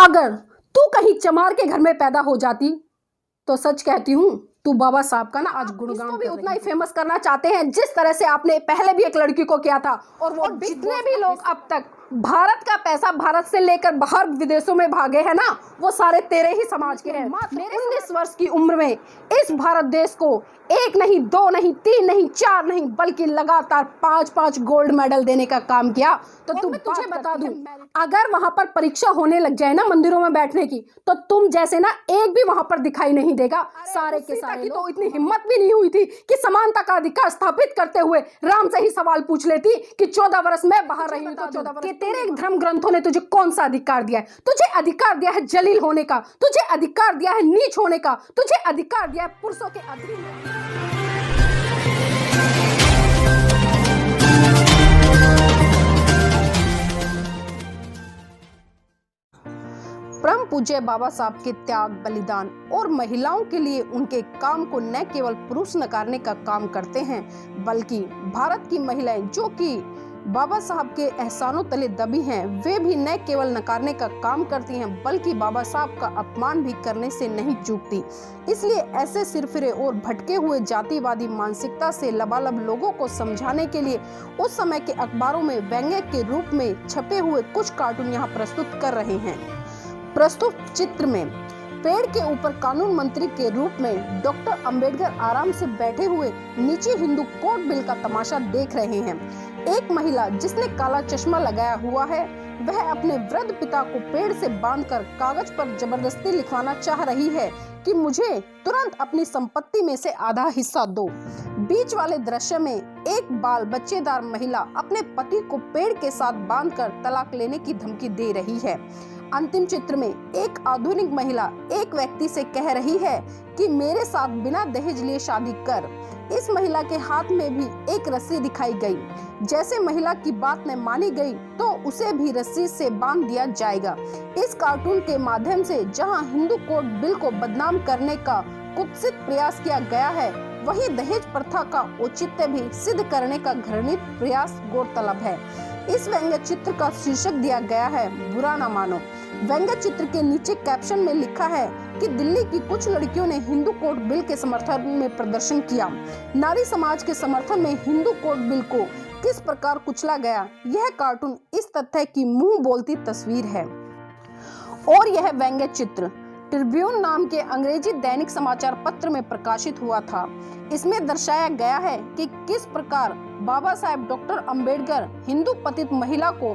अगर तू कहीं चमार के घर में पैदा हो जाती तो सच कहती हूँ तू बाबा साहब का ना आज गुणगान भी उतना ही फेमस करना चाहते हैं जिस तरह से आपने पहले भी एक लड़की को किया था। और जितने भी लोग अब तक भारत का पैसा भारत से लेकर बाहर विदेशों में भागे हैं ना, वो सारे तेरे ही समाज के हैं। मात्र 19 वर्ष की उम्र में इस भारत देश को एक नहीं, दो नहीं, तीन नहीं, चार नहीं, बल्कि लगातार 5-5 गोल्ड मेडल देने का काम किया। तो तुझे बता दूं, अगर वहां पर परीक्षा होने लग जाए ना मंदिरों में बैठने की, तो तुम जैसे ना एक भी वहां पर दिखाई नहीं देगा। सारे के सारे की तो इतनी हिम्मत भी नहीं हुई थी कि समानता का अधिकार स्थापित करते हुए राम से ही सवाल पूछ लेती कि 14 वर्ष में बाहर रही हूं तो 14 वर्ष तेरे धर्म ग्रंथों ने तुझे कौन सा अधिकार दिया है? तुझे अधिकार दिया है जलील होने का, तुझे अधिकार दिया है नीच होने का, तुझे अधिकार दिया है पुरुषों के अधीन। परम पूज्य बाबा साहब के त्याग, बलिदान और महिलाओं के लिए उनके काम को न केवल पुरुष नकारने का काम करते हैं, बल्कि भारत की महिलाएं जो कि बाबा साहब के एहसानों तले दबी हैं, वे भी न केवल नकारने का काम करती हैं, बल्कि बाबा साहब का अपमान भी करने से नहीं चूकती। इसलिए ऐसे सिरफिरे और भटके हुए जातिवादी मानसिकता से लबालब लोगों को समझाने के लिए उस समय के अखबारों में व्यंग्य के रूप में छपे हुए कुछ कार्टून यहाँ प्रस्तुत कर रहे हैं। प्रस्तुत चित्र में पेड़ के ऊपर कानून मंत्री के रूप में डॉक्टर अंबेडकर आराम से बैठे हुए नीचे हिंदू कोड बिल का तमाशा देख रहे हैं। एक महिला जिसने काला चश्मा लगाया हुआ है, वह अपने वृद्ध पिता को पेड़ से बांधकर कागज पर जबरदस्ती लिखवाना चाह रही है कि मुझे तुरंत अपनी संपत्ति में से आधा हिस्सा दो। बीच वाले दृश्य में एक बाल बच्चेदार महिला अपने पति को पेड़ के साथ बांधकर तलाक लेने की धमकी दे रही है। अंतिम चित्र में एक आधुनिक महिला एक व्यक्ति से कह रही है कि मेरे साथ बिना दहेज लिए शादी कर। इस महिला के हाथ में भी एक रस्सी दिखाई गई। जैसे महिला की बात न मानी गई तो उसे भी रस्सी से बांध दिया जाएगा। इस कार्टून के माध्यम से जहां हिंदू कोड बिल को बदनाम करने का कुत्सित प्रयास किया गया है, वही दहेज प्रथा का औचित्य भी सिद्ध करने का घृणित प्रयास गौरतलब है। इस व्यंग्य चित्र का शीर्षक दिया गया है बुरा न मानो। व्यंग्य चित्र के नीचे कैप्शन में लिखा है कि दिल्ली की कुछ लड़कियों ने हिंदू कोड बिल के समर्थन में प्रदर्शन किया। नारी समाज के समर्थन में हिंदू कोड बिल को किस प्रकार कुचला गया, यह कार्टून इस तथ्य की मुंह बोलती तस्वीर है। और यह व्यंग्य चित्र ट्रिब्यून नाम के अंग्रेजी दैनिक समाचार पत्र में प्रकाशित हुआ था। इसमें दर्शाया गया है कि किस प्रकार बाबा साहेब डॉक्टर अंबेडकर हिंदू पतित महिला को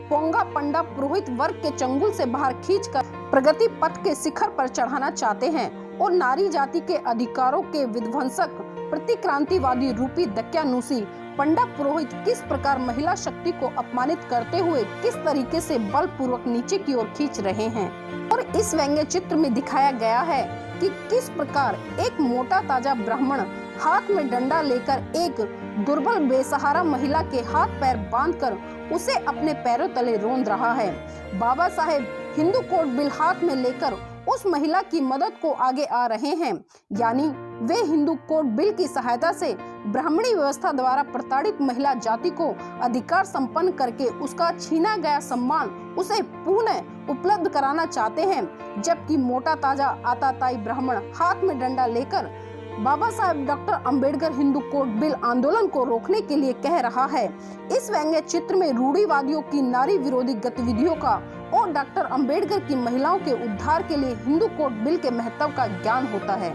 पोंगा पंडा पुरोहित वर्ग के चंगुल से बाहर खींचकर प्रगति पथ के शिखर पर चढ़ाना चाहते हैं और नारी जाति के अधिकारों के विध्वंसक प्रतिक्रांतिवादी रूपी दक्यानूसी पंडा पुरोहित किस प्रकार महिला शक्ति को अपमानित करते हुए किस तरीके से बलपूर्वक नीचे की ओर खींच रहे हैं। और इस व्यंग्य चित्र में दिखाया गया है कि किस प्रकार एक मोटा ताजा ब्राह्मण हाथ में डंडा लेकर एक दुर्बल बेसहारा महिला के हाथ पैर बांधकर उसे अपने पैरों तले रौंद रहा है। बाबा साहेब हिंदू कोड बिल हाथ में लेकर उस महिला की मदद को आगे आ रहे हैं, यानी वे हिंदू कोड बिल की सहायता से ब्राह्मणी व्यवस्था द्वारा प्रताड़ित महिला जाति को अधिकार संपन्न करके उसका छीना गया सम्मान उसे पुनः उपलब्ध कराना चाहते हैं। जबकि मोटा ताजा आताताई ब्राह्मण हाथ में डंडा लेकर Baba Saheb doctor Ambedkar Hindu code bill आंदोलन को रोकने के लिए कह रहा है। इस व्यंग्य चित्र में रूढ़िवादियों की नारी विरोधी गतिविधियों का और डॉक्टर अंबेडकर की महिलाओं के उद्धार के लिए हिंदू कोड बिल के महत्व का ज्ञान होता है।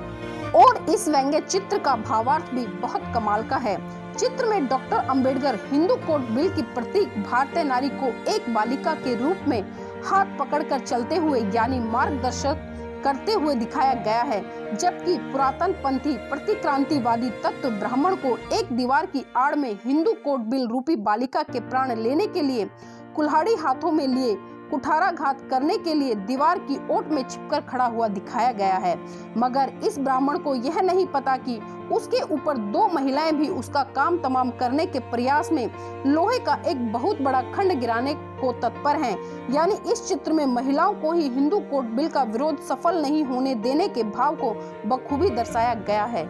और इस व्यंग्य चित्र का भावार्थ भी बहुत कमाल का है। चित्र में doctor Ambedkar Hindu code bill की प्रतीक भारतीय नारी को एक बालिका के रूप में हाथ पकड़कर चलते हुए यानी मार्गदर्शक करते हुए दिखाया गया है, जबकि पुरातन पंथी प्रतिक्रांतिवादी तत्व ब्राह्मण को एक दीवार की आड़ में हिंदू कोड बिल रूपी बालिका के प्राण लेने के लिए कुल्हाड़ी हाथों में लिए कुठाराघात करने के लिए दीवार की ओट में छिपकर खड़ा हुआ दिखाया गया है। मगर इस ब्राह्मण को यह नहीं पता कि उसके ऊपर दो महिलाएं भी उसका काम तमाम करने के प्रयास में लोहे का एक बहुत बड़ा खंड गिराने को तत्पर हैं। यानी इस चित्र में महिलाओं को ही हिंदू कोड बिल का विरोध सफल नहीं होने देने के भाव को बखूबी दर्शाया गया है।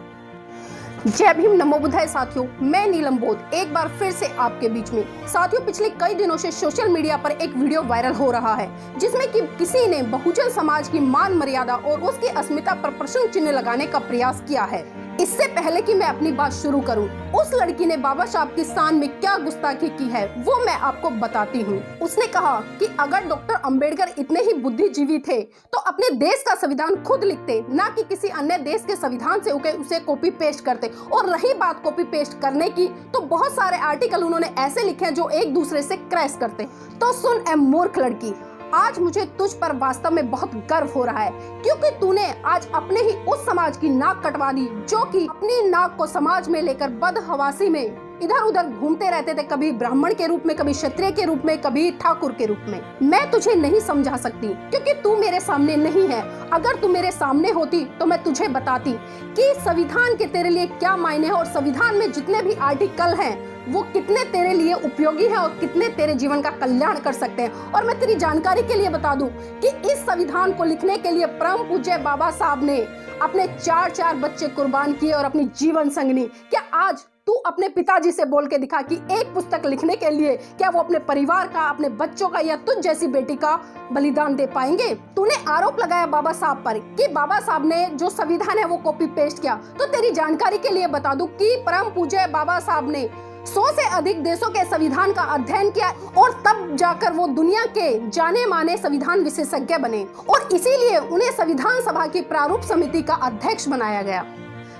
जय भीम, नमो बुद्धाय साथियों, मैं नीलम बोध एक बार फिर से आपके बीच में। साथियों, पिछले कई दिनों से सोशल मीडिया पर एक वीडियो वायरल हो रहा है जिसमें कि किसी ने बहुजन समाज की मान मर्यादा और उसकी अस्मिता पर प्रश्न चिन्ह लगाने का प्रयास किया है। इससे पहले कि मैं अपनी बात शुरू करूं, उस लड़की ने बाबा साहब की शान में क्या गुस्ताखी की है वो मैं आपको बताती हूं। उसने कहा कि अगर डॉक्टर अंबेडकर इतने ही बुद्धिजीवी थे तो अपने देश का संविधान खुद लिखते, ना कि किसी अन्य देश के संविधान से उसे कॉपी पेस्ट करते। और रही बात कॉपी पेस्ट करने की, तो बहुत सारे आर्टिकल उन्होंने ऐसे लिखे हैं जो एक दूसरे से क्रैश करते। तो सुन ए मूर्ख लड़की, आज मुझे तुझ पर वास्तव में बहुत गर्व हो रहा है, क्योंकि तूने आज अपने ही उस समाज की नाक कटवा दी जो कि अपनी नाक को समाज में लेकर बदहवासी में इधर उधर घूमते रहते थे, कभी ब्राह्मण के रूप में, कभी क्षत्रिय के रूप में, कभी ठाकुर के रूप में। मैं तुझे नहीं समझा सकती क्योंकि तू मेरे सामने नहीं है। अगर तू मेरे सामने होती तो मैं तुझे बताती कि संविधान के तेरे लिए क्या मायने हैं और संविधान में जितने भी आर्टिकल हैं वो कितने तेरे लिए उपयोगी है और कितने तेरे जीवन का कल्याण कर सकते हैं। और मैं तेरी जानकारी के लिए बता दूं कि इस संविधान को लिखने के लिए परम पूज्य बाबा साहब ने अपने 4 बच्चे कुर्बान किए और अपनी जीवन संगनी। क्या आज तू अपने पिताजी से बोल के दिखा कि एक पुस्तक लिखने के लिए क्या वो अपने परिवार का, अपने बच्चों का या तुझ जैसी बेटी का बलिदान दे पाएंगे? तूने आरोप लगाया बाबा साहब पर कि बाबा साहब ने जो संविधान है वो कॉपी पेस्ट किया। तो तेरी जानकारी के लिए बता दूं कि परम पूज्य बाबा साहब ने 100 से अधिक देशों के संविधान का अध्ययन किया और तब जाकर वो दुनिया के जाने माने संविधान विशेषज्ञ बने और इसीलिए उन्हें संविधान सभा की प्रारूप समिति का अध्यक्ष बनाया गया।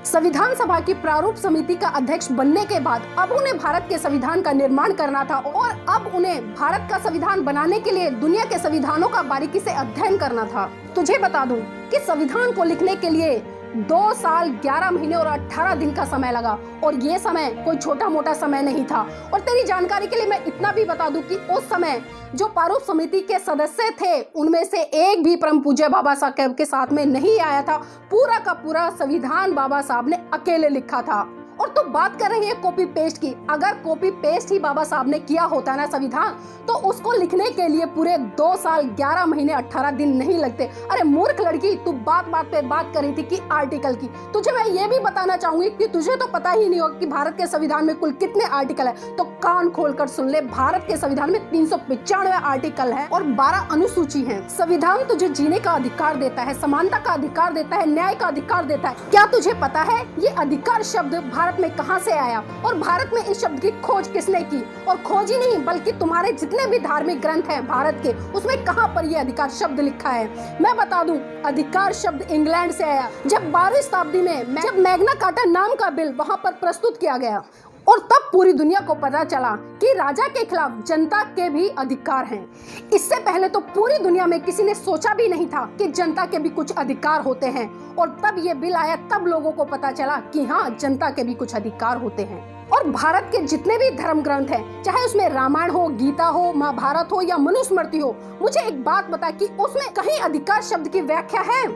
संविधान सभा की प्रारूप समिति का अध्यक्ष बनने के बाद अब उन्हें भारत के संविधान का निर्माण करना था और अब उन्हें भारत का संविधान बनाने के लिए दुनिया के संविधानों का बारीकी से अध्ययन करना था। तुझे बता दूं कि संविधान को लिखने के लिए 2 साल 11 महीने और 18 दिन का समय लगा और ये समय कोई छोटा मोटा समय नहीं था। और तेरी जानकारी के लिए मैं इतना भी बता दूं कि उस समय जो प्रारूप समिति के सदस्य थे उनमें से एक भी परम पूज्य बाबा साहब के साथ में नहीं आया था। पूरा का पूरा संविधान बाबा साहब ने अकेले लिखा था। और तो बात कर रही है कॉपी पेस्ट की। अगर कॉपी पेस्ट ही बाबा साहब ने किया होता ना संविधान, तो उसको लिखने के लिए पूरे 2 साल 11 महीने 18 दिन नहीं लगते। अरे मूर्ख लड़की, तू बात पे बात कर रही थी कि आर्टिकल की। तुझे मैं ये भी बताना चाहूंगी कि तुझे तो पता ही नहीं होगा कि भारत के संविधान में कुल कितने आर्टिकल है। तो कान खोल कर सुन ले, भारत के संविधान में 395 आर्टिकल है और 12 अनुसूची है। संविधान तुझे जीने का अधिकार देता है, समानता का अधिकार देता है, न्याय का अधिकार देता है। क्या तुझे पता है ये अधिकार शब्द भारत में कहां से आया और भारत में इस शब्द की खोज किसने की? और खोज ही नहीं बल्कि तुम्हारे जितने भी धार्मिक ग्रंथ हैं भारत के, उसमें कहां पर यह अधिकार शब्द लिखा है? मैं बता दूं, अधिकार शब्द इंग्लैंड से आया जब 12वीं शताब्दी में जब मैग्ना कार्टा नाम का बिल वहां पर प्रस्तुत किया गया और तब पूरी दुनिया को पता चला कि राजा के खिलाफ जनता के भी अधिकार हैं। इससे पहले तो पूरी दुनिया में किसी ने सोचा भी नहीं था कि जनता के भी कुछ अधिकार होते हैं और तब ये बिल आया, तब लोगों को पता चला कि हाँ, जनता के भी कुछ अधिकार होते हैं। और भारत के जितने भी धर्म ग्रंथ हैं, चाहे उसमें रामायण हो, गीता हो, महाभारत हो या मनुस्मृति हो, मुझे एक बात बता कि उसमें कहीं अधिकार शब्द की व्याख्या है?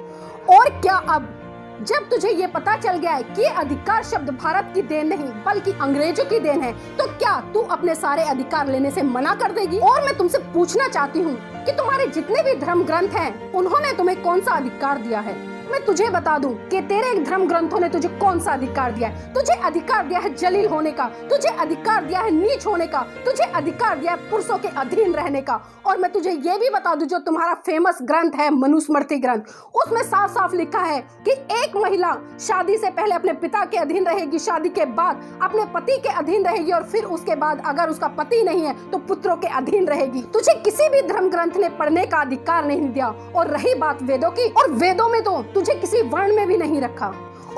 और क्या अब जब तुझे ये पता चल गया है कि अधिकार शब्द भारत की देन नहीं बल्कि अंग्रेजों की देन है, तो क्या तू अपने सारे अधिकार लेने से मना कर देगी? और मैं तुमसे पूछना चाहती हूँ कि तुम्हारे जितने भी धर्म ग्रंथ हैं, उन्होंने तुम्हें कौन सा अधिकार दिया है? मैं तुझे बता दूं कि तेरे धर्म ग्रंथों ने तुझे कौन सा अधिकार दिया है? तुझे अधिकार दिया है जलील होने का, तुझे अधिकार दिया है नीच होने का, तुझे अधिकार दिया है पुरुषों के अधीन रहने का। और मैं तुझे ये भी बता दूं, जो तुम्हारा फेमस ग्रंथ है मनुस्मृति ग्रंथ, उसमें साफ साफ लिखा है कि एक महिला शादी से पहले अपने पिता के अधीन रहेगी, शादी के बाद अपने पति के अधीन रहेगी और फिर उसके बाद अगर उसका पति नहीं है तो पुत्रों के अधीन रहेगी। तुझे किसी भी धर्म ग्रंथ ने पढ़ने का अधिकार नहीं दिया। और रही बात वेदों की, और वेदों में तो तुझे किसी वर्ण में भी नहीं रखा।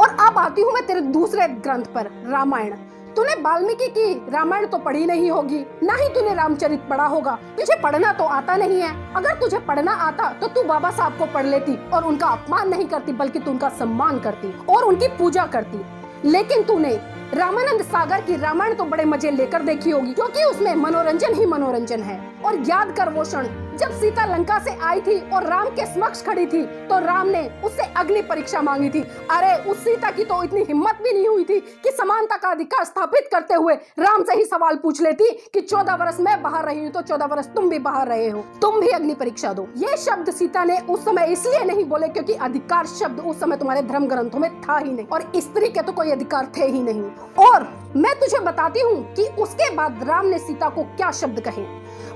और अब आती हूँ मैं तेरे दूसरे ग्रंथ पर, रामायण। तूने वाल्मीकि की रामायण तो पढ़ी नहीं होगी, ना ही तूने रामचरित पढ़ा होगा। तुझे पढ़ना तो आता नहीं है। अगर तुझे पढ़ना आता तो तू बाबा साहब को पढ़ लेती और उनका अपमान नहीं करती बल्कि तू उनका सम्मान करती और उनकी पूजा करती। लेकिन तूने रामानंद सागर की रामायण तो बड़े मजे लेकर देखी होगी, क्योंकि उसमें मनोरंजन ही मनोरंजन है। और याद कर वो क्षण जब सीता लंका से आई थी और राम के समक्ष खड़ी थी तो राम ने उससे अग्नि परीक्षा मांगी थी। अरे उस सीता की तो इतनी हिम्मत भी नहीं हुई थी कि समानता का अधिकार स्थापित करते हुए राम से ही सवाल पूछ लेती कि 14 वर्ष मैं बाहर रही हूँ तो 14 वर्ष तुम भी बाहर रहे हो, तुम भी अग्नि परीक्षा दो। ये शब्द सीता ने उस समय इसलिए नहीं बोले क्योंकि अधिकार शब्द उस समय तुम्हारे धर्म ग्रंथों में था ही नहीं और स्त्री के तो कोई अधिकार थे ही नहीं। और मैं तुझे बताती हूँ कि उसके बाद राम ने सीता को क्या शब्द कहे।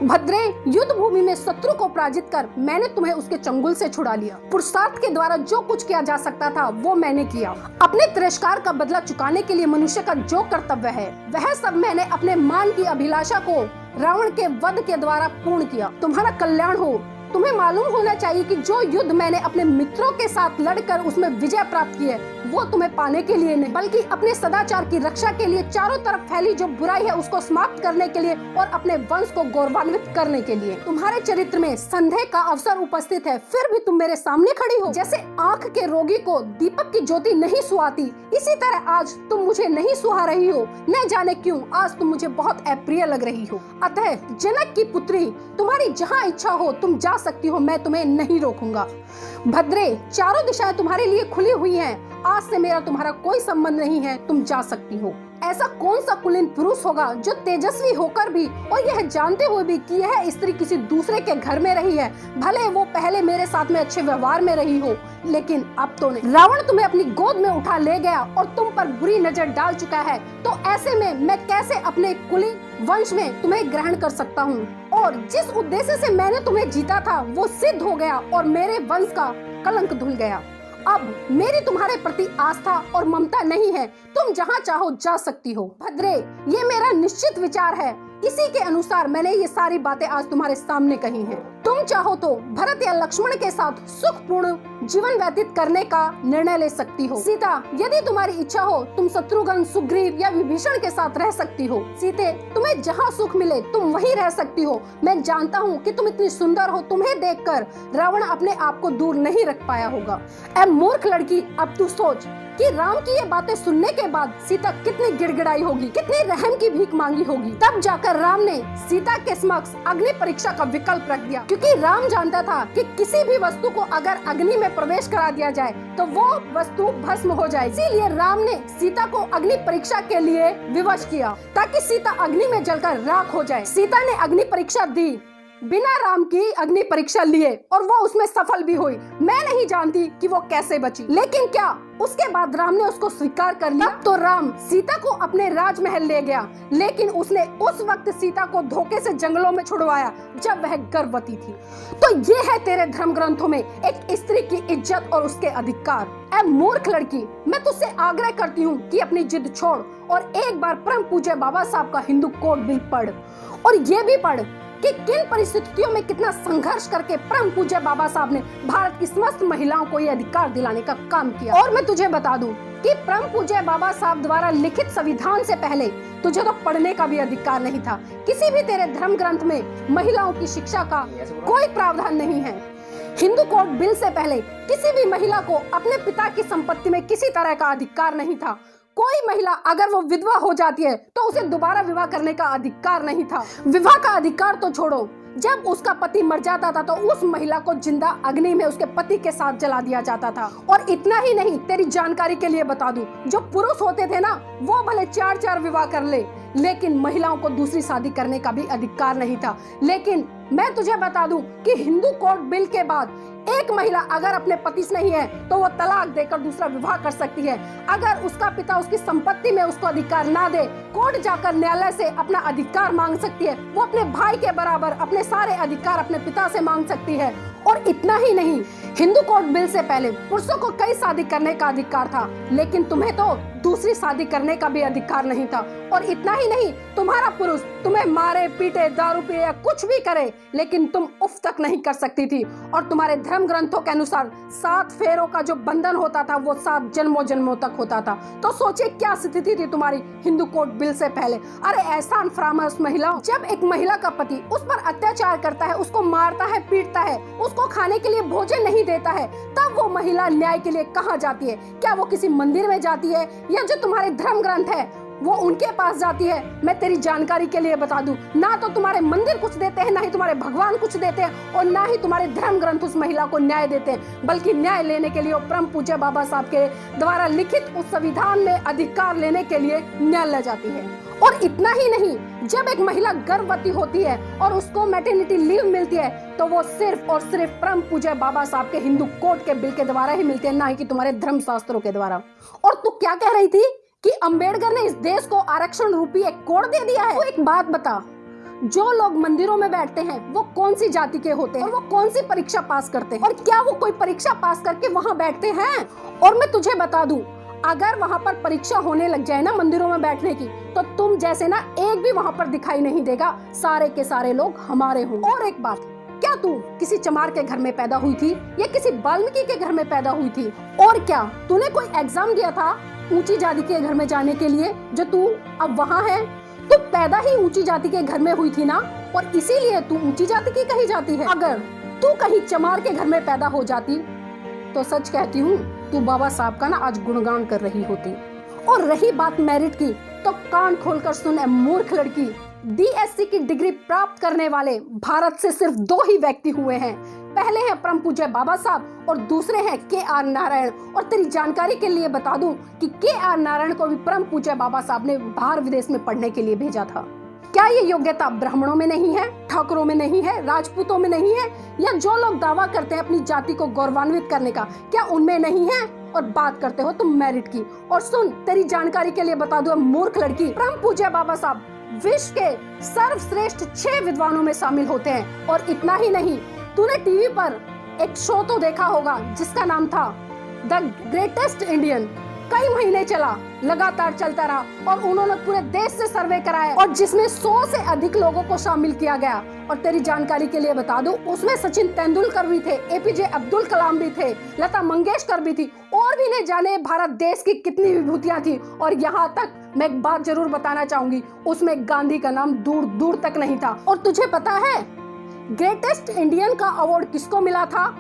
भद्रे, युद्ध भूमि में शत्रु को पराजित कर मैंने तुम्हें उसके चंगुल से छुड़ा लिया। पुरुषार्थ के द्वारा जो कुछ किया जा सकता था वो मैंने किया। अपने तिरस्कार का बदला चुकाने के लिए मनुष्य का जो कर्तव्य है वह सब मैंने अपने मान की अभिलाषा को रावण के वध के द्वारा पूर्ण किया। तुम्हारा कल्याण हो। तुम्हें मालूम होना चाहिए कि जो युद्ध मैंने अपने मित्रों के साथ लड़कर उसमें विजय प्राप्त की है वो तुम्हें पाने के लिए नहीं बल्कि अपने सदाचार की रक्षा के लिए, चारों तरफ फैली जो बुराई है उसको समाप्त करने के लिए और अपने वंश को गौरवान्वित करने के लिए। तुम्हारे चरित्र में संदेह का अवसर उपस्थित है, फिर भी तुम मेरे सामने खड़ी हो। जैसे आँख के रोगी को दीपक की ज्योति नहीं सुहाती, इसी तरह आज तुम मुझे नहीं सुहा रही हो। न जाने क्यों आज तुम मुझे बहुत अप्रिय लग रही हो। अतः जनक की पुत्री, तुम्हारी जहाँ इच्छा हो तुम जा सकती हो, मैं तुम्हें नहीं रोकूंगा। भद्रे, चारों दिशाएं तुम्हारे लिए खुली हुई हैं। आज से मेरा तुम्हारा कोई संबंध नहीं है, तुम जा सकती हो। ऐसा कौन सा कुलीन पुरुष होगा जो तेजस्वी होकर भी और यह जानते हुए भी कि यह स्त्री किसी दूसरे के घर में रही है, भले वो पहले मेरे साथ में अच्छे व्यवहार में रही हो, लेकिन अब तो नहीं। रावण तुम्हें अपनी गोद में उठा ले गया और तुम पर बुरी नजर डाल चुका है, तो ऐसे में मैं कैसे अपने कुलीन वंश में तुम्हें ग्रहण कर सकता हूँ? और जिस उद्देश्य से मैंने तुम्हें जीता था वो सिद्ध हो गया और मेरे वंश का कलंक धुल गया। अब मेरी तुम्हारे प्रति आस्था और ममता नहीं है, तुम जहाँ चाहो जा सकती हो। भद्रे, ये मेरा निश्चित विचार है, इसी के अनुसार मैंने ये सारी बातें आज तुम्हारे सामने कही हैं। तुम चाहो तो भरत या लक्ष्मण के साथ सुखपूर्ण जीवन व्यतीत करने का निर्णय ले सकती हो। सीता, यदि तुम्हारी इच्छा हो तुम शत्रुघ्न, सुग्रीव या विभीषण के साथ रह सकती हो। सीते, तुम्हें जहाँ सुख मिले तुम वहीं रह सकती हो। मैं जानता हूँ कि तुम इतनी सुंदर हो, तुम्हें देखकर रावण अपने आप को दूर नहीं रख पाया होगा। ऐ मूर्ख लड़की, अब तू सोच कि राम की ये बातें सुनने के बाद सीता कितनी गिड़गिड़ाई होगी, कितनी रहम की भीख मांगी होगी। तब जाकर राम ने सीता के समक्ष अग्नि परीक्षा का विकल्प रख दिया, क्योंकि राम जानता था कि किसी भी वस्तु को अगर अग्नि में प्रवेश करा दिया जाए तो वो वस्तु भस्म हो जाए। इसीलिए राम ने सीता को अग्नि परीक्षा के लिए विवश किया ताकि सीता अग्नि में जलकर राख हो जाए। सीता ने अग्नि परीक्षा दी बिना राम की अग्नि परीक्षा लिए और वो उसमें सफल भी हुई। मैं नहीं जानती कि वो कैसे बची, लेकिन क्या उसके बाद राम ने उसको स्वीकार कर लिया? तो राम सीता को अपने राजमहल ले गया, लेकिन उसने उस वक्त सीता को धोखे से जंगलों में छुड़वाया जब वह गर्भवती थी। तो ये है तेरे धर्म ग्रंथों में एक स्त्री की इज्जत और उसके अधिकार। ऐ मूर्ख लड़की, मैं तुझसे आग्रह करती हूँ कि अपनी जिद छोड़ और एक बार परम पूज्य बाबा साहब का हिंदू कोड बिल पढ़, और ये भी पढ़ कि किन परिस्थितियों में कितना संघर्ष करके परम पूज्य बाबा साहब ने भारत की समस्त महिलाओं को ये अधिकार दिलाने का काम किया। और मैं तुझे बता दूं कि परम पूज्य बाबा साहब द्वारा लिखित संविधान से पहले तुझे तो पढ़ने का भी अधिकार नहीं था। किसी भी तेरे धर्म ग्रंथ में महिलाओं की शिक्षा का कोई प्रावधान नहीं है। हिंदू कोड बिल से पहले किसी भी महिला को अपने पिता की संपत्ति में किसी तरह का अधिकार नहीं था। कोई महिला अगर वो विधवा हो जाती है तो उसे दोबारा विवाह करने का अधिकार नहीं था। विवाह का अधिकार तो छोड़ो, जब उसका पति मर जाता था तो उस महिला को जिंदा अग्नि में उसके पति के साथ जला दिया जाता था। और इतना ही नहीं, तेरी जानकारी के लिए बता दूं, जो पुरुष होते थे ना वो भले 4-4 विवाह कर ले, लेकिन महिलाओं को दूसरी शादी करने का भी अधिकार नहीं था। लेकिन मैं तुझे बता दूं कि हिंदू कोड बिल के बाद एक महिला अगर अपने पति से नहीं है तो वो तलाक देकर दूसरा विवाह कर सकती है। अगर उसका पिता उसकी संपत्ति में उसको अधिकार ना दे, कोर्ट जाकर न्यायालय से अपना अधिकार मांग सकती है। वो अपने भाई के बराबर अपने सारे अधिकार अपने पिता से मांग सकती है। और इतना ही नहीं, हिंदू कोड बिल से पहले पुरुषों को कई शादी करने का अधिकार था, लेकिन तुम्हें तो दूसरी शादी करने का भी अधिकार नहीं था। और इतना ही नहीं, तुम्हारा पुरुष तुम्हें मारे पीटे, दारू पिए या कुछ भी करे, लेकिन तुम उफ तक नहीं कर सकती थी। और तुम्हारे धर्म ग्रंथों के अनुसार 7 फेरों का जो बंधन होता था वो 7 जन्मों जन्मों तक होता था। तो सोचिए क्या स्थिति थी तुम्हारी हिंदू कोड बिल से पहले। अरे एहसान फरामोश महिलाओं, जब एक महिला का पति उस पर अत्याचार करता है, उसको मारता है, पीटता है, उसको खाने के लिए भोजन नहीं देता है, तब वो महिला न्याय के लिए कहाँ जाती है? क्या वो किसी मंदिर में जाती है, या जो तुम्हारे धर्म ग्रंथ है वो उनके पास जाती है। मैं तेरी जानकारी के लिए बता दूं, ना तो तुम्हारे मंदिर कुछ देते हैं, ना ही तुम्हारे भगवान कुछ देते हैं, और ना ही तुम्हारे धर्म ग्रंथ उस महिला को न्याय देते हैं, बल्कि न्याय लेने के लिए वो परम पूज्य बाबा साहब के द्वारा लिखित उस संविधान में अधिकार लेने के लिए न्यायालय जाती है। और इतना ही नहीं, जब एक महिला गर्भवती होती है और उसको मैटरनिटी लीव मिलती है, तो वो सिर्फ और सिर्फ परम पूज्य बाबा साहब के हिंदू कोड के बिल के द्वारा ही मिलती है, ना ही कि तुम्हारे धर्म शास्त्रों के द्वारा। और तू क्या कह रही थी कि अंबेडकर ने इस देश को आरक्षण रूपी एक कोड दे दिया है? तो एक बात बता, जो लोग मंदिरों में बैठते हैं वो कौन सी जाति के होते हैं और वो कौन सी परीक्षा पास करते हैं, और क्या वो कोई परीक्षा पास करके वहाँ बैठते हैं? और मैं तुझे बता दूं, अगर वहाँ पर परीक्षा होने लग जाए ना मंदिरों में बैठने की, तो तुम जैसे ना एक भी वहाँ पर दिखाई नहीं देगा, सारे के सारे लोग हमारे होंगे। और एक बात, क्या तू किसी चमार के घर में पैदा हुई थी या किसी वाल्मीकि के घर में पैदा हुई थी? और क्या तूने कोई एग्जाम दिया था ऊंची जाति के घर में जाने के लिए जो तू अब वहाँ है? तू पैदा ही ऊंची जाति के घर में हुई थी ना, और इसीलिए तू ऊंची जाति की कही जाती है। अगर तू कहीं चमार के घर में पैदा हो जाती तो सच कहती हूँ तू बाबा साहब का ना आज गुणगान कर रही होती। और रही बात मेरिट की, तो कान खोलकर सुन ए मूर्ख लड़की, DSc की डिग्री प्राप्त करने वाले भारत से सिर्फ 2 ही व्यक्ति हुए हैं। पहले हैं परम पूज्य बाबा साहब और दूसरे हैं KR नारायण। और तेरी जानकारी के लिए बता दूं कि KR नारायण को भी परम पूज्य बाबा साहब ने बाहर विदेश में पढ़ने के लिए भेजा था। क्या ये योग्यता ब्राह्मणों में नहीं है, ठाकुरों में नहीं है, राजपूतों में नहीं है, या जो लोग दावा करते हैं अपनी जाति को गौरवान्वित करने का, क्या उनमें नहीं है? और बात करते हो तुम मेरिट की। और सुन, तेरी जानकारी के लिए बता दूं मूर्ख लड़की, परम पूज्य बाबा साहब विश्व के सर्वश्रेष्ठ 6 विद्वानों में शामिल होते हैं। और इतना ही नहीं, तूने टीवी पर एक शो तो देखा होगा जिसका नाम था द ग्रेटेस्ट इंडियन। कई महीने चला, लगातार चलता रहा, और उन्होंने पूरे देश से सर्वे कराया, और जिसमें 100 से अधिक लोगों को शामिल किया गया। और तेरी जानकारी के लिए बता दूं, उसमें सचिन तेंदुलकर भी थे, APJ अब्दुल कलाम भी थे, लता मंगेशकर भी थी, और भी न जाने भारत देश की कितनी विभूतियां थी। और यहाँ तक मैं एक बात जरूर बताना चाहूंगी, उसमें गांधी का नाम दूर दूर तक नहीं था। और तुझे पता है ग्रेटेस्ट इंडियन का अवार्ड किसको मिला था?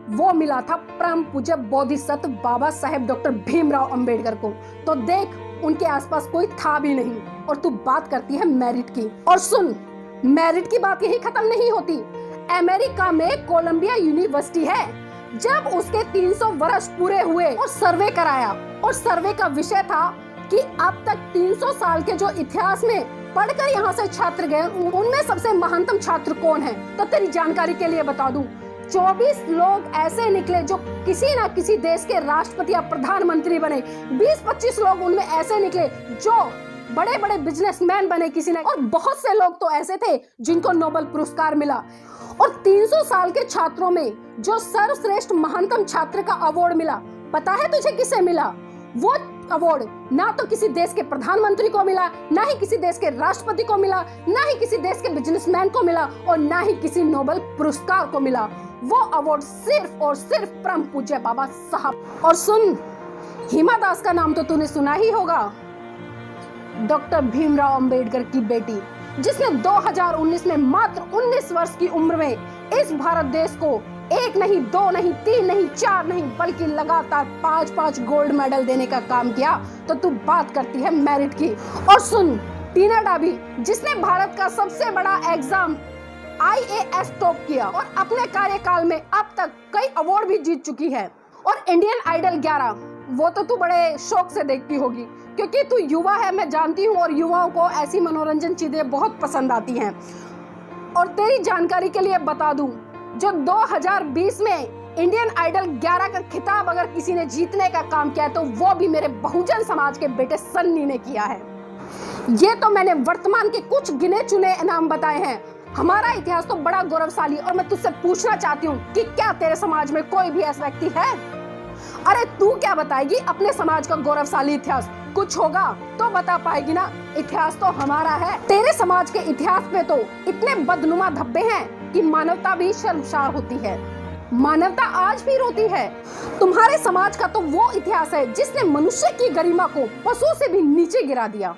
वो मिला था परम पूज्य बोधिसत्व बाबा साहेब डॉक्टर भीमराव अंबेडकर को। तो देख, उनके आसपास कोई था भी नहीं, और तू बात करती है मेरिट की। और सुन, मेरिट की बात यही खत्म नहीं होती। अमेरिका में कोलंबिया यूनिवर्सिटी है, जब उसके 300 वर्ष पूरे हुए और सर्वे कराया, और सर्वे का विषय था कि अब तक 300 साल के जो इतिहास में पढ़कर यहाँ से छात्र गए, उनमें सबसे महानतम छात्र कौन है? तो तेरी जानकारी के लिए बता दूं, 24 लोग ऐसे निकले जो किसी ना किसी देश के राष्ट्रपति या प्रधानमंत्री बने। 20-25 लोग उनमें ऐसे निकले जो बड़े बड़े बिजनेसमैन बने किसी ने, और बहुत से लोग तो ऐसे थे जिनको नोबेल पुरस्कार मिला। और 300 साल के छात्रों में जो सर्वश्रेष्ठ महानतम छात्र का अवार्ड मिला, पता है तुझे किसे मिला? वो अवार्ड ना तो किसी देश के प्रधानमंत्री को मिला, ना ही किसी देश के राष्ट्रपति को मिला, ना ही किसी देश के बिजनेसमैन को मिला, और ना ही किसी नोबेल पुरस्कार को मिला। वो अवार्ड सिर्फ और सिर्फ परम पूज्य बाबा साहब। और सुन, हिमा दास का नाम तो तूने सुना ही होगा, डॉक्टर भीमराव अंबेडकर की बेटी, जिसने 2019 में मात्र 19 वर्ष की उम्र में इस भारत देश को 1 नहीं, 2 नहीं, 3 नहीं, 4 नहीं, बल्कि लगातार 5-5 गोल्ड मेडल देने का काम किया। तो तू बात करती है मेरिट की। और सुन, टीना डाबी, जिसने भारत का सबसे बड़ा एग्जाम IAS टॉप किया और अपने कार्यकाल में अब तक कई अवार्ड भी जीत चुकी है। और इंडियन आइडल 11, वो तो तू बड़े शौक से देखती होगी, क्योंकि तू युवा है, मैं जानती हूँ, और युवाओं को ऐसी मनोरंजन चीजें बहुत पसंद आती हैं। और तेरी जानकारी के लिए बता दूं, जो 2020 में इंडियन आइडल 11 का खिताब अगर किसी ने जीतने का काम किया तो वो भी मेरे बहुजन समाज के बेटे सन्नी ने किया है। ये तो मैंने वर्तमान के कुछ गिने चुने इनाम बताए हैं। हमारा इतिहास तो बड़ा गौरवशाली, और मैं तुझसे पूछना चाहती हूँ कि क्या तेरे समाज में कोई भी ऐसा व्यक्ति है? अरे तू क्या बताएगी अपने समाज का गौरवशाली इतिहास? कुछ होगा तो बता पाएगी ना। इतिहास तो हमारा है। तेरे समाज के इतिहास पे तो इतने बदनुमा धब्बे हैं कि मानवता भी शर्मसार होती है, मानवता आज भी रोती है। तुम्हारे समाज का तो वो इतिहास है जिसने मनुष्य की गरिमा को पशुओं से भी नीचे गिरा दिया।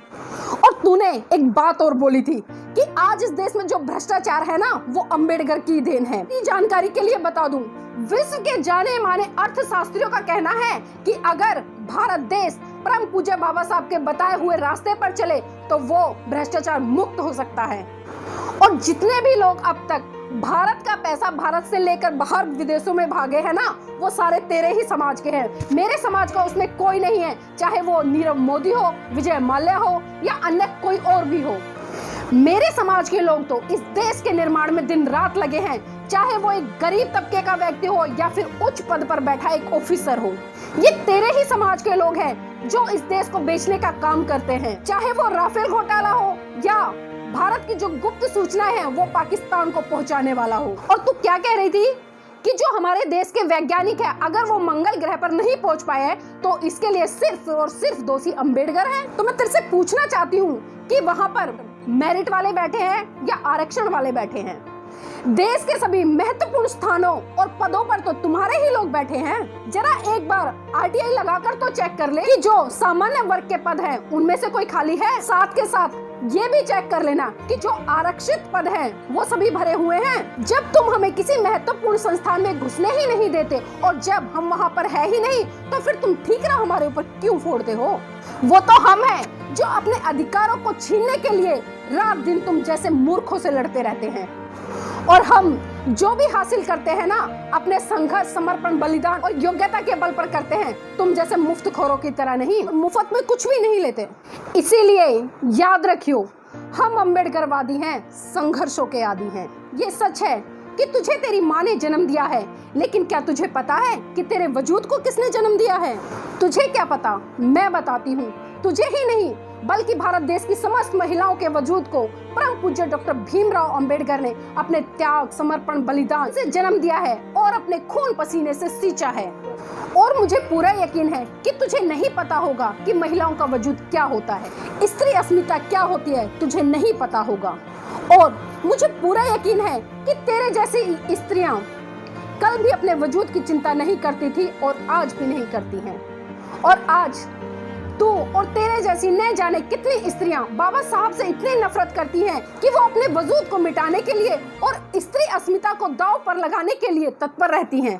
और तूने एक बात और बोली थी कि आज इस देश में जो भ्रष्टाचार है ना, वो अंबेडकर की देन है। इस जानकारी के लिए बता दूं, विश्व के जाने माने अर्थशास्त्रियों का कहना है कि अगर भारत देश परम पूज्य बाबा साहब के बताए हुए रास्ते पर चले तो वो भ्रष्टाचार मुक्त हो सकता है। और जितने भी लोग अब तक भारत का पैसा भारत से लेकर बाहर विदेशों में भागे हैं ना, वो सारे तेरे ही समाज के हैं। मेरे समाज का उसमें कोई नहीं है, चाहे वो नीरव मोदी हो, विजय माल्या हो या अन्य कोई और भी हो। मेरे समाज के लोग तो इस देश के निर्माण में दिन रात लगे हैं, चाहे वो एक गरीब तबके का व्यक्ति हो या फिर उच्च पद पर बैठा एक ऑफिसर हो। ये तेरे ही समाज के लोग हैं जो इस देश को बेचने का काम करते हैं, चाहे वो राफेल घोटाला हो या भारत की जो गुप्त सूचनाएं हैं वो पाकिस्तान को पहुंचाने वाला हो। और तू क्या कह रही थी कि जो हमारे देश के वैज्ञानिक हैं, अगर वो मंगल ग्रह पर नहीं पहुंच पाए तो इसके लिए सिर्फ और सिर्फ दोषी अंबेडकर हैं। तो मैं तेरे से पूछना चाहती हूँ कि वहाँ पर मेरिट वाले बैठे हैं या आरक्षण वाले बैठे हैं? देश के सभी महत्वपूर्ण स्थानों और पदों पर तो तुम्हारे ही लोग बैठे हैं। जरा एक बार आरटीआई लगाकर तो चेक कर ले कि जो सामान्य वर्ग के पद हैं उनमें से कोई खाली है। साथ के साथ ये भी चेक कर लेना कि जो आरक्षित पद हैं वो सभी भरे हुए हैं। जब तुम हमें किसी महत्वपूर्ण संस्थान में घुसने ही नहीं देते और जब हम वहाँ पर है ही नहीं तो फिर तुम ठीकरा हमारे ऊपर क्यों फोड़ते हो? वो तो हम हैं जो अपने अधिकारों को छीनने के लिए रात दिन तुम जैसे मूर्खों से लड़ते रहते हैं। और हम जो भी हासिल करते हैं ना, अपने संघर्ष, समर्पण, बलिदान और योग्यता के बल पर करते हैं। तुम जैसे मुफ्तखोरों की तरह नहीं, मुफ्त में कुछ भी नहीं लेते। इसीलिए याद रखियो, हम अम्बेडकरवादी हैं, संघर्षों के आदी हैं। ये सच है कि तुझे तेरी माँ ने जन्म दिया है, लेकिन क्या तुझे पता है कि तेरे वजूद को किसने जन्म दिया है? तुझे क्या पता? मैं बताती हूँ। तुझे ही नहीं बल्कि भारत देश की समस्त महिलाओं के वजूद को परम पूज्य डॉक्टर भीमराव अंबेडकर ने अपने त्याग, समर्पण, बलिदान से जन्म दिया है और अपने खून पसीने से सींचा है। और मुझे पूरा यकीन है कि तुझे नहीं पता होगा कि महिलाओं का वजूद क्या होता है, स्त्री अस्मिता क्या होती है, तुझे नहीं पता होगा। और मुझे पूरा यकीन है कि तेरे जैसी स्त्रियां कल भी अपने वजूद की चिंता नहीं करती थी और आज भी नहीं करती हैं। और आज तू और तेरे जैसी न जाने कितनी स्त्रियां बाबा साहब से इतनी नफरत करती हैं कि वो अपने वजूद को मिटाने के लिए और स्त्री अस्मिता को दांव पर लगाने के लिए तत्पर रहती हैं।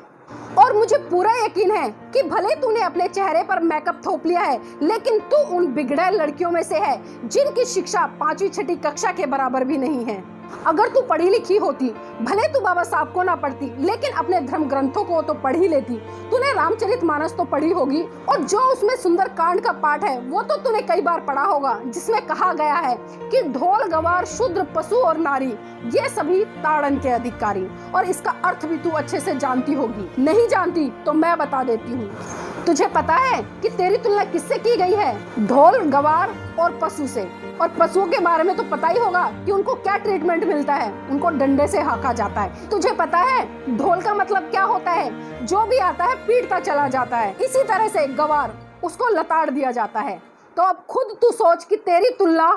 और मुझे पूरा यकीन है कि भले तूने अपने चेहरे पर मेकअप थोप लिया है, लेकिन तू उन बिगड़ैल लड़कियों में से है जिनकी शिक्षा 5वीं 6ठी कक्षा के बराबर भी नहीं है। अगर तू पढ़ी लिखी होती, भले तू बाबा साहब को ना पढ़ती, लेकिन अपने धर्म ग्रंथों को तो पढ़ ही लेती। तूने रामचरितमानस तो पढ़ी होगी और जो उसमें सुंदर कांड का पाठ है वो तो तूने कई बार पढ़ा होगा, जिसमें कहा गया है कि ढोल, गवार, शूद्र, पशु और नारी ये सभी ताड़न के अधिकारी। और इसका अर्थ भी तू अच्छे से जानती होगी। नहीं जानती तो मैं बता देती हूँ। तुझे पता है कि तेरी तुलना किससे की गई है? ढोल, गवार और पशु से। और पशुओं के बारे में तो पता ही होगा कि उनको क्या ट्रीटमेंट मिलता है, उनको डंडे से हाँका जाता है। तुझे पता है ढोल का मतलब क्या होता है? जो भी आता है पीटता चला जाता है। इसी तरह से गवार, उसको लताड़ दिया जाता है। तो अब खुद तू सोच कि तेरी तुलना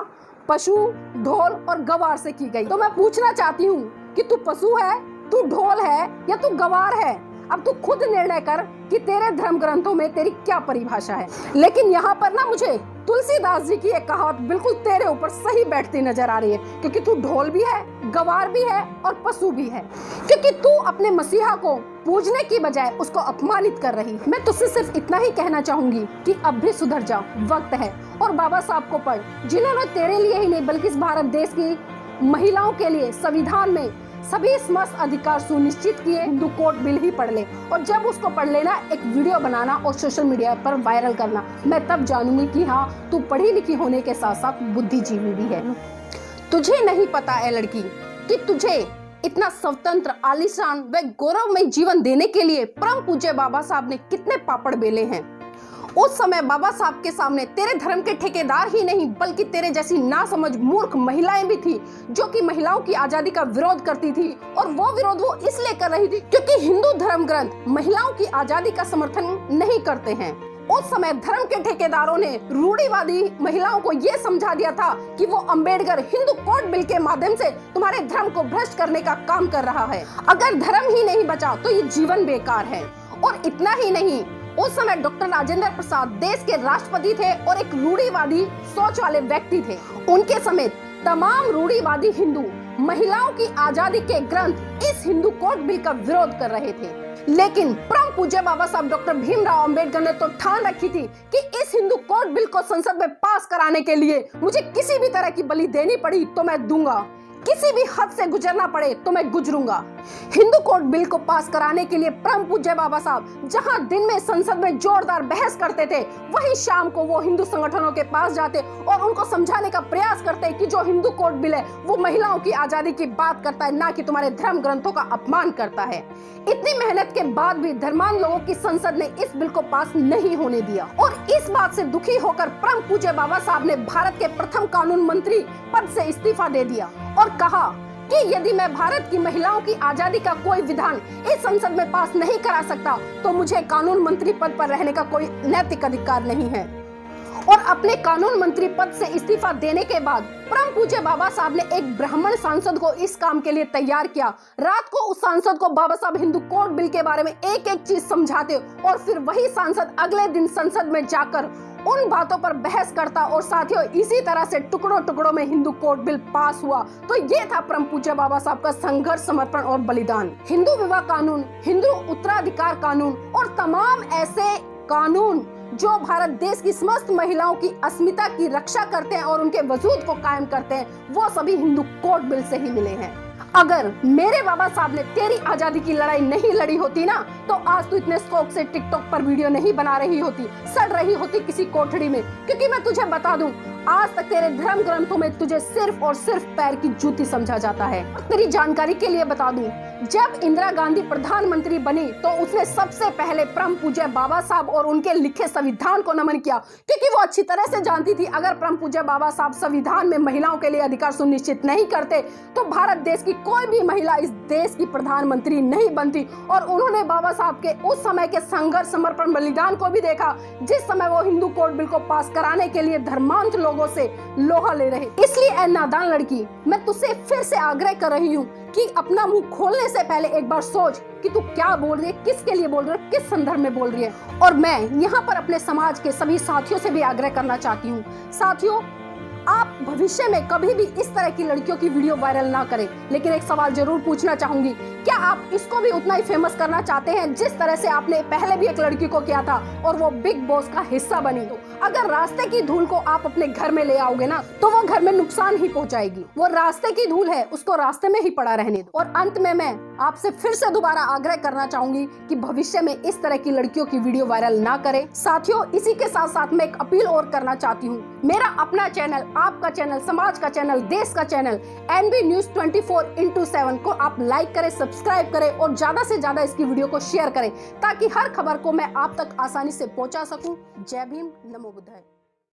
पशु, ढोल और गवार से की गई। तो मैं पूछना चाहती हूँ कि तू पशु है, तू ढोल है या तू गवार है? अब तू खुद निर्णय कर कि तेरे धर्म ग्रंथों में तेरी क्या परिभाषा है। लेकिन यहाँ पर ना मुझे तुलसीदास जी की एक कहावत बिल्कुल तेरे ऊपर सही बैठती नजर आ रही है, क्योंकि तू ढोल भी है, गवार भी है और पशु भी है। क्योंकि तू अपने मसीहा को पूजने की बजाय उसको अपमानित कर रही है। मैं तुझसे सिर्फ इतना ही कहना चाहूंगी कि अब भी सुधर जा, वक्त है। और बाबा साहब को पढ़, जिन्होंने तेरे लिए ही नहीं बल्कि इस भारत देश की महिलाओं के लिए संविधान में सभी समस्त अधिकार सुनिश्चित किए। हिंदू कोड बिल ही पढ़ ले, और जब उसको पढ़ लेना एक वीडियो बनाना और सोशल मीडिया पर वायरल करना। मैं तब जानूंगी कि हाँ, तू पढ़ी लिखी होने के साथ साथ बुद्धिजीवी भी है। तुझे नहीं पता है लड़की कि तुझे इतना स्वतंत्र, आलीशान व गौरवमय जीवन देने के लिए परम पूज्य बाबा साहब ने कितने पापड़ बेले हैं। उस समय बाबा साहब के सामने तेरे धर्म के ठेकेदार ही नहीं बल्कि तेरे जैसी नासमझ मूर्ख महिलाएं भी थी, जो कि महिलाओं की आजादी का विरोध करती थी। और वो विरोध वो इसलिए कर रही थी क्योंकि हिंदू धर्म ग्रंथ महिलाओं की आजादी का समर्थन नहीं करते हैं। उस समय धर्म के ठेकेदारों ने रूढ़िवादी महिलाओं को ये समझा दिया था कि वो अंबेडकर हिंदू कोड बिल के माध्यम से तुम्हारे धर्म को भ्रष्ट करने का काम कर रहा है। अगर धर्म ही नहीं बचा तो ये जीवन बेकार है। और इतना ही नहीं, उस समय डॉक्टर राजेंद्र प्रसाद देश के राष्ट्रपति थे और एक रूढ़िवादी सोच वाले व्यक्ति थे। उनके समेत तमाम रूढ़िवादी हिंदू महिलाओं की आजादी के ग्रंथ इस हिंदू कोड बिल का विरोध कर रहे थे। लेकिन परम पूज्य बाबा साहब डॉक्टर भीमराव अंबेडकर ने तो ठान रखी थी कि इस हिंदू कोड बिल को संसद में पास कराने के लिए मुझे किसी भी तरह की बलि देनी पड़ी तो मैं दूंगा, किसी भी हद से गुजरना पड़े तो मैं गुजरूंगा। हिंदू कोड बिल को पास कराने के लिए परम पूज्य बाबा साहब जहां दिन में संसद में जोरदार बहस करते थे, वहीं शाम को वो हिंदू संगठनों के पास जाते और उनको समझाने का प्रयास करते कि जो हिंदू कोड बिल है वो महिलाओं की आजादी की बात करता है, ना कि तुम्हारे धर्म ग्रंथों का अपमान करता है। इतनी मेहनत के बाद भी धर्मांध लोगों की संसद ने इस बिल को पास नहीं होने दिया और इस बात से दुखी होकर परम पूज्य बाबा साहब ने भारत के प्रथम कानून मंत्री पद से इस्तीफा दे दिया और कहा कि यदि मैं भारत की महिलाओं की आजादी का कोई विधान इस संसद में पास नहीं करा सकता तो मुझे कानून मंत्री पद पर रहने का कोई नैतिक अधिकार नहीं है। और अपने कानून मंत्री पद से इस्तीफा देने के बाद परम पूज्य बाबा साहब ने एक ब्राह्मण सांसद को इस काम के लिए तैयार किया। रात को उस सांसद को बाबा साहब हिंदू कोड बिल के बारे में एक एक चीज समझाते और फिर वही सांसद अगले दिन संसद में जाकर उन बातों पर बहस करता और साथियों इसी तरह से टुकड़ों टुकड़ों में हिंदू कोड बिल पास हुआ। तो ये था परम पूज्य बाबा साहब का संघर्ष, समर्पण और बलिदान। हिंदू विवाह कानून, हिंदू उत्तराधिकार कानून और तमाम ऐसे कानून जो भारत देश की समस्त महिलाओं की अस्मिता की रक्षा करते हैं और उनके वजूद को कायम करते हैं, वो सभी हिंदू कोड बिल से ही मिले हैं। अगर मेरे बाबा साहब ने तेरी आजादी की लड़ाई नहीं लड़ी होती ना, तो आज तू इतने शौक से टिकटॉक पर वीडियो नहीं बना रही होती, सड़ रही होती किसी कोठड़ी में। क्योंकि मैं तुझे बता दूं, आज तक तेरे धर्म ग्रंथों में तुझे सिर्फ और सिर्फ पैर की जूती समझा जाता है। तेरी जानकारी के लिए बता दूं, जब इंदिरा गांधी प्रधानमंत्री बनी तो उसने सबसे पहले परम पूज्य बाबा साहब और उनके लिखे संविधान को नमन किया, क्योंकि वो अच्छी तरह से जानती थी अगर परम पूज्य बाबा साहब संविधान में महिलाओं के लिए अधिकार सुनिश्चित नहीं करते तो भारत देश की कोई भी महिला इस देश की प्रधानमंत्री नहीं बनती। और उन्होंने बाबा साहब के उस समय के संघर्ष, समर्पण, बलिदान को भी देखा जिस समय वो हिंदू कोड बिल को पास कराने के लिए धर्मांध लोगों से लोहा ले रहे। इसलिए ऐ नादान लड़की, मैं तुझसे फिर से आग्रह कर रही हूँ कि अपना मुंह खोलने से पहले एक बार सोच कि तू क्या बोल रही है, किसके लिए बोल रही है, किस संदर्भ में बोल रही है। और मैं यहाँ पर अपने समाज के सभी साथियों से भी आग्रह करना चाहती हूँ, साथियों आप भविष्य में कभी भी इस तरह की लड़कियों की वीडियो वायरल ना करें। लेकिन एक सवाल जरूर पूछना चाहूंगी, क्या आप इसको भी उतना ही फेमस करना चाहते हैं जिस तरह से आपने पहले भी एक लड़की को किया था और वो बिग बॉस का हिस्सा बनी? तो अगर रास्ते की धूल को आप अपने घर में ले आओगे ना, तो वो घर में नुकसान ही पहुंचाएगी। वो रास्ते की धूल है, उसको रास्ते में ही पड़ा रहने दो। और अंत में मैं आपसे फिर से दोबारा आग्रह करना चाहूंगी कि भविष्य में इस तरह की लड़कियों की वीडियो वायरल ना करें। साथियों इसी के साथ साथ मैं एक अपील और करना चाहती हूँ। मेरा अपना चैनल, आपका चैनल, समाज का चैनल, देश का चैनल NB News 24/7 को आप लाइक करें, सब्सक्राइब करें और ज्यादा से ज्यादा इसकी वीडियो को शेयर करें ताकि हर खबर को मैं आप तक आसानी से पहुंचा सकूं। जय भीम, नमो बुद्धाय।